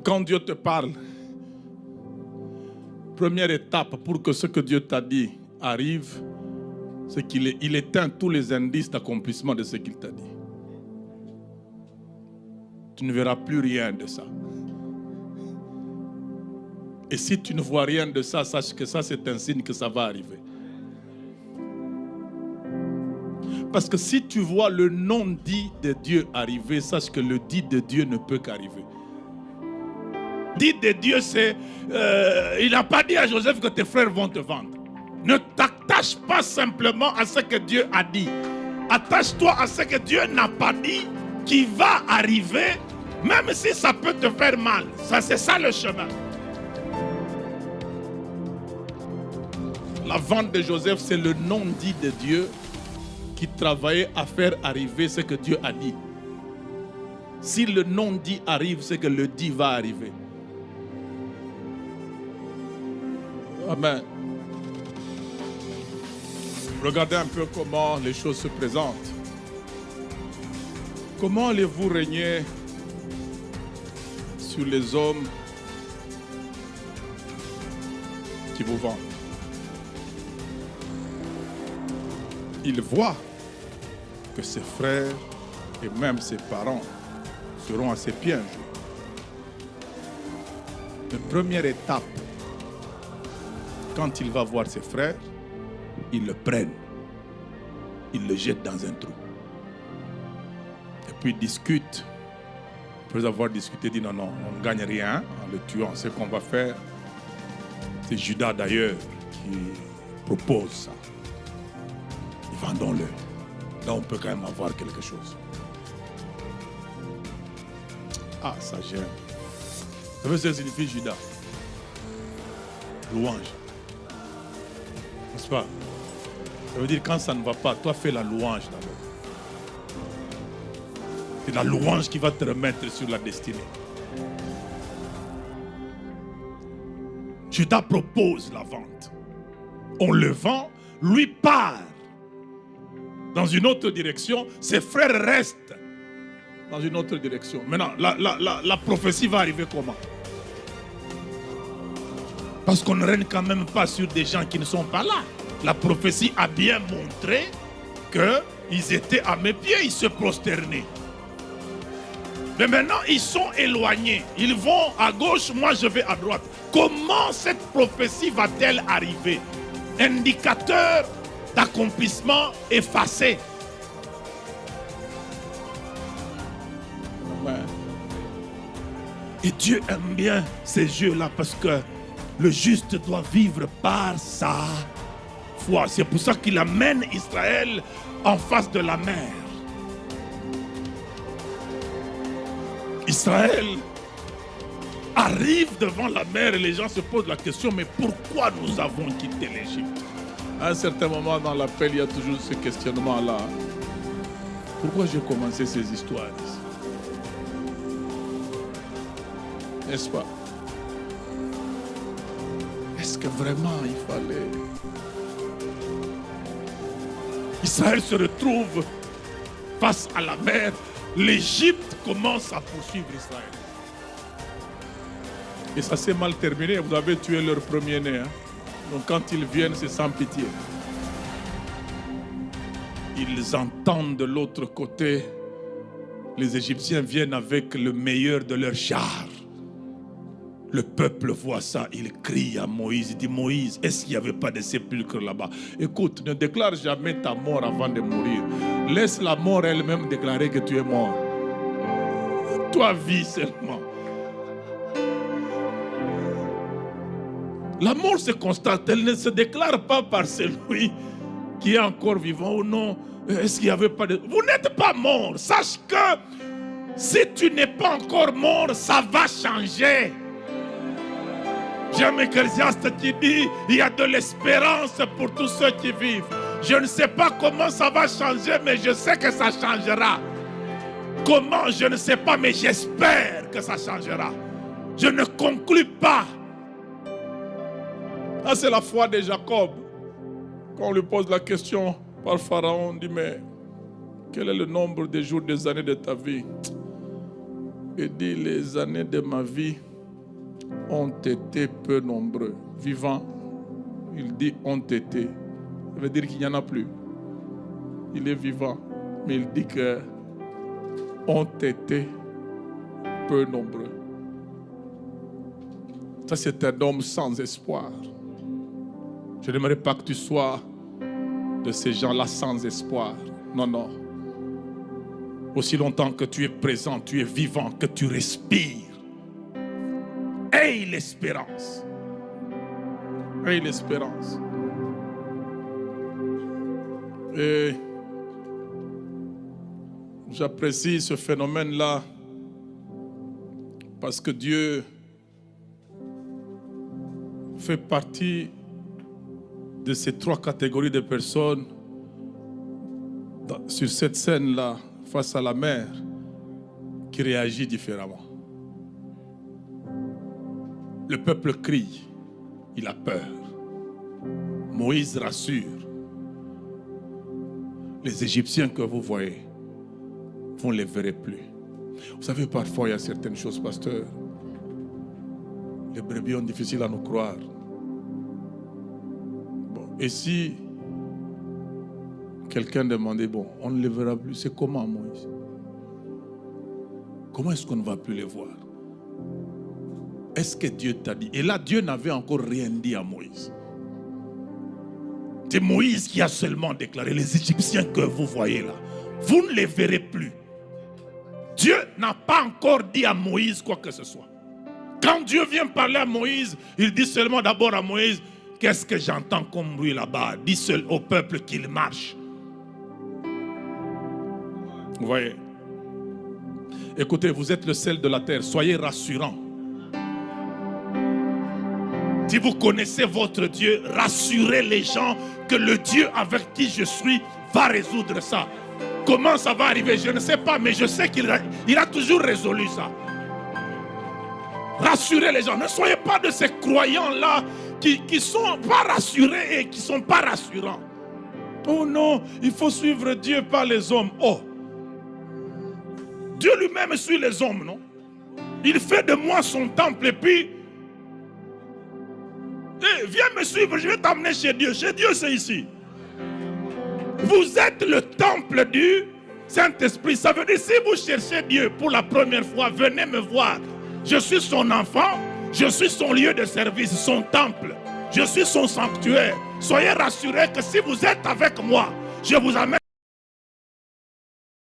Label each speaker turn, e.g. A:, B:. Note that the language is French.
A: Quand Dieu te parle, première étape pour que ce que Dieu t'a dit arrive, c'est qu'il éteint tous les indices d'accomplissement de ce qu'il t'a dit. Tu ne verras plus rien de ça. Et si tu ne vois rien de ça, sache que ça c'est un signe que ça va arriver. Parce que si tu vois le non dit de Dieu arriver, sache que le dit de Dieu ne peut qu'arriver. Dit de Dieu, c'est... il n'a pas dit à Joseph que tes frères vont te vendre. Ne t'attache pas simplement à ce que Dieu a dit. Attache-toi à ce que Dieu n'a pas dit, qui va arriver, même si ça peut te faire mal. Ça, c'est ça le chemin. La vente de Joseph, c'est le non dit de Dieu qui travaillait à faire arriver ce que Dieu a dit. Si le non dit arrive, c'est que le dit va arriver. Amen. Regardez un peu comment les choses se présentent. Comment allez-vous régner sur les hommes qui vous vendent? Il voit que ses frères et même ses parents seront à ses pieds un jour. La première étape, quand il va voir ses frères, ils le prennent, ils le jettent dans un trou. Et puis ils discutent. Après avoir discuté, ils disent non, on ne gagne rien en le tuant. Ce qu'on va faire, c'est Judas d'ailleurs qui propose ça. Vendons-le. Là, on peut quand même avoir quelque chose. Ah, ça gêne. Vous savez ce que signifie Judas? Louange. N'est-ce pas? Ça veut dire quand ça ne va pas, toi fais la louange d'abord. C'est la louange qui va te remettre sur la destinée. Judas propose la vente. On le vend, lui part dans une autre direction, ses frères restent dans une autre direction. Maintenant, la prophétie va arriver comment? Parce qu'on ne règne quand même pas sur des gens qui ne sont pas là. La prophétie a bien montré qu'ils étaient à mes pieds, ils se prosternaient. Mais maintenant, ils sont éloignés. Ils vont à gauche, moi je vais à droite. Comment cette prophétie va-t-elle arriver? Indicateur d'accomplissement effacé. Et Dieu aime bien ces jeux-là parce que le juste doit vivre par sa foi. C'est pour ça qu'il amène Israël en face de la mer. Israël arrive devant la mer et les gens se posent la question, mais pourquoi nous avons quitté l'Égypte? À un certain moment dans l'appel, il y a toujours ce questionnement-là. Pourquoi j'ai commencé ces histoires ici? N'est-ce pas? Est-ce que vraiment il fallait? Israël se retrouve face à la mer. L'Égypte commence à poursuivre Israël. Et ça s'est mal terminé. Vous avez tué leur premier-né. Hein? Donc quand ils viennent, c'est sans pitié. Ils entendent de l'autre côté, les Égyptiens viennent avec le meilleur de leurs chars. Le peuple voit ça, il crie à Moïse, il dit Moïse, est-ce qu'il n'y avait pas de sépulcre là-bas? Écoute, ne déclare jamais ta mort avant de mourir. Laisse la mort elle-même déclarer que tu es mort. Toi, vis seulement. La mort se constate, elle ne se déclare pas par celui qui est encore vivant ou non. Est-ce qu'il n'y avait pas de... Vous n'êtes pas mort. Sache que si tu n'es pas encore mort, ça va changer. J'aime Ecclésiaste qui dit, il y a de l'espérance pour tous ceux qui vivent. Je ne sais pas comment ça va changer, mais je sais que ça changera. Comment, je ne sais pas, mais j'espère que ça changera. Je ne conclus pas. Ah, c'est la foi de Jacob. Quand on lui pose la question par Pharaon, on dit, mais quel est le nombre des jours, des années de ta vie? Il dit, les années de ma vie ont été peu nombreux. Vivants, il dit ont été. Ça veut dire qu'il n'y en a plus. Il est vivant, mais il dit que ont été peu nombreux. Ça, c'est un homme sans espoir. Je n'aimerais pas que tu sois de ces gens-là sans espoir. Non, non. Aussi longtemps que tu es présent, tu es vivant, que tu respires. Aie l'espérance. Aie l'espérance. Et j'apprécie ce phénomène-là parce que Dieu fait partie de ces trois catégories de personnes sur cette scène-là, face à la mer, qui réagit différemment. Le peuple crie, il a peur. Moïse rassure. Les Égyptiens que vous voyez, vous ne les verrez plus. Vous savez, parfois il y a certaines choses, pasteur. Les brebis sont difficiles à nous croire. Bon, et si quelqu'un demandait, bon, on ne les verra plus, c'est comment, Moïse? Comment est-ce qu'on ne va plus les voir? Est-ce que Dieu t'a dit? Et là, Dieu n'avait encore rien dit à Moïse. C'est Moïse qui a seulement déclaré, les Égyptiens que vous voyez là, vous ne les verrez plus. Dieu n'a pas encore dit à Moïse quoi que ce soit. Quand Dieu vient parler à Moïse, il dit seulement d'abord à Moïse, qu'est-ce que j'entends comme bruit là-bas? Dis seul au peuple qu'il marche. Vous voyez? Écoutez, vous êtes le sel de la terre, soyez rassurants. Si vous connaissez votre Dieu, rassurez les gens que le Dieu avec qui je suis va résoudre ça. Comment ça va arriver, je ne sais pas, mais je sais qu'il a toujours résolu ça. Rassurez les gens. Ne soyez pas de ces croyants-là qui ne sont pas rassurés et qui ne sont pas rassurants. Oh non, il faut suivre Dieu, pas les hommes. Oh, Dieu lui-même suit les hommes, non? Il fait de moi son temple et puis... Hey, viens me suivre, je vais t'amener chez Dieu. Chez Dieu, c'est ici. Vous êtes le temple du Saint-Esprit. Ça veut dire, si vous cherchez Dieu pour la première fois, venez me voir. Je suis son enfant, je suis son lieu de service, son temple. Je suis son sanctuaire. Soyez rassurés que si vous êtes avec moi, je vous amène